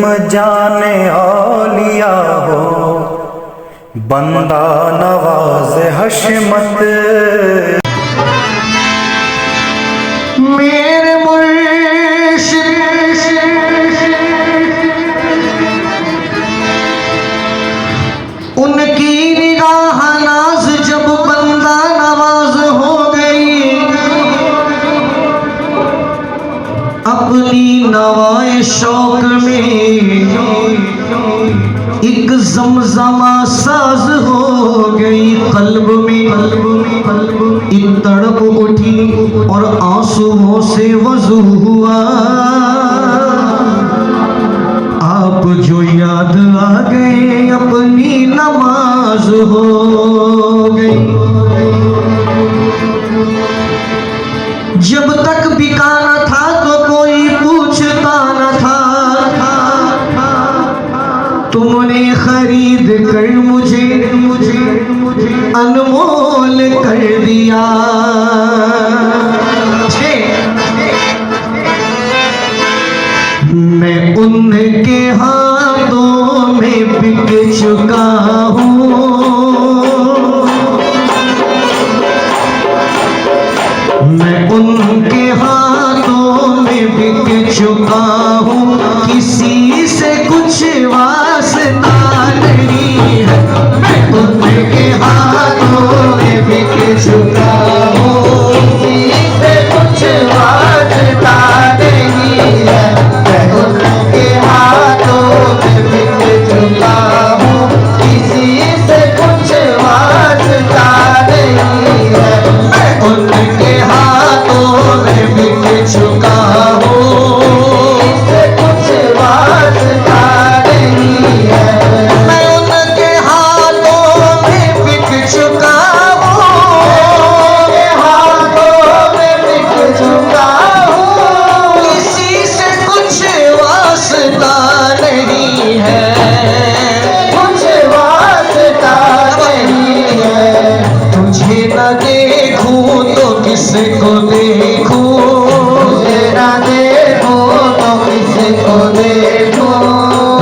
जाने औलिया हो बंदा नवाज हशमत। मेरे मुर्शिद उनकी निगाह नाज जब बंदा नवाज हो गई, अपनी नवाए शौक में एक जमजमा साज हो गई। कल्ब में एक तड़प उठी और आंसुओं से वजू हुआ। आप जो याद आ गए अपनी नमाज हो गई। जब तक बिका न था तो कोई पूछता न था, तुमने खरीद कर मुझे अनमोल कर दिया। मैं उनके हाथों में बिक चुका हूँ, मैं उनके हाथों में बिक चुका हूँ। किसी से कुछ वास्ता नहीं है, मैं उनके हाथों में बिक चुका हूँ। किसी से कुछ वास्ता नहीं है, मैं उनके हाथों में बिक चुका हूँ। किसी से कुछ वास्ता नहीं है, मैं उनके हाथों में बिक चुका हूँ। किसी से कुछ वास्ता नहीं है, मैं उनके हाथों में बिक चुका हूँ। हाथों में बिक चुका हूँ। किसी से कुछ वास्ता नहीं है, कुछ वास्ता नहीं है। तुझे न देखूं तो किसको देखूं, तुझे न देखूं तो किसको देखूं,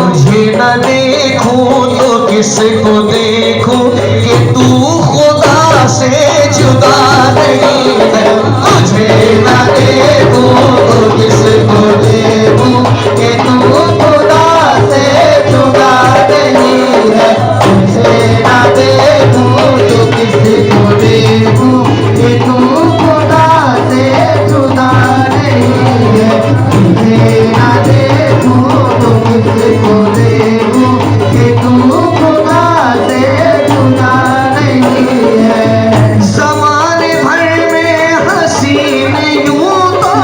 तुझे न देखूं तो किसको देखूं कि तू खुदा से जुदा नहीं है। तुझे न देखूं तो किसको देखूं कि तू खुदा से जुदा नहीं है। तुझे न देखूं तो किसको देखूं कि तू खुदा से जुदा नहीं है। तुझे न देखूं तो किसको देखूं कि तू खुदा से जुदा नहीं है। ज़माने भर में हसीन यूं तो,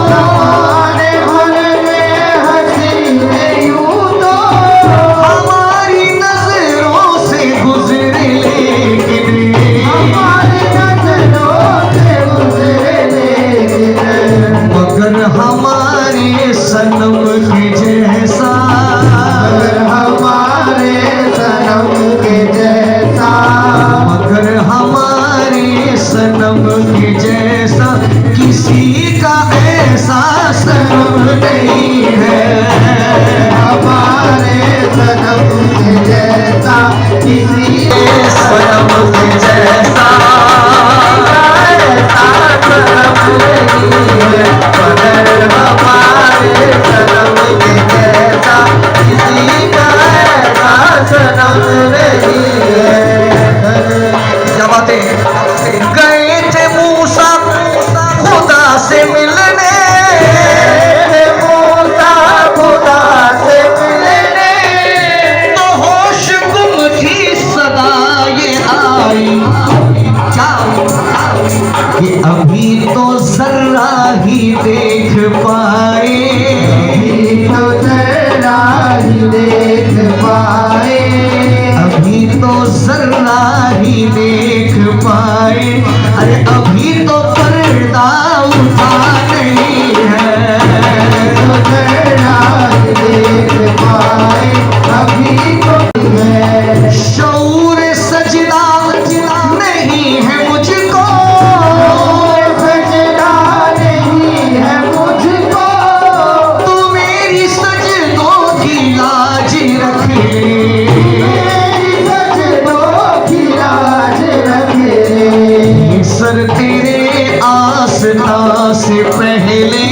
ज़माने भर में हसीन यूं तो हमारी नजरों से गुजरे, लेकिन हमारी नजरों से गुजरे, मगर हमारे सनम के जैसा, मगर हमारे सनम के जैसा, मगर हमारे सनम के जैसा किसी का ऐसा सनम नहीं है। हमारे सनम के जैसा किसी सनम के जैसा सनम नहीं है। मगर हमारे सनम के जैसा किसी का ऐसा सनम नहीं है। जब आते गए थे मूसा खुदा से मिलने, मूसा खुदा से मिलने, तो होश गुम थी सदा ये आई लाज रख ले, मेरी सजनों की लाज रख ले। सर तेरे आस्था से पहले,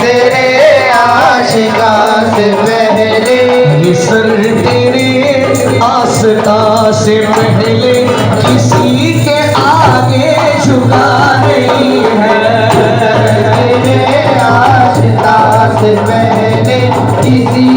तेरे आशिका से पहले, सर तेरे आस्था से पहले किसी के आगे झुका नहीं है। तेरे आशिका से पहले किसी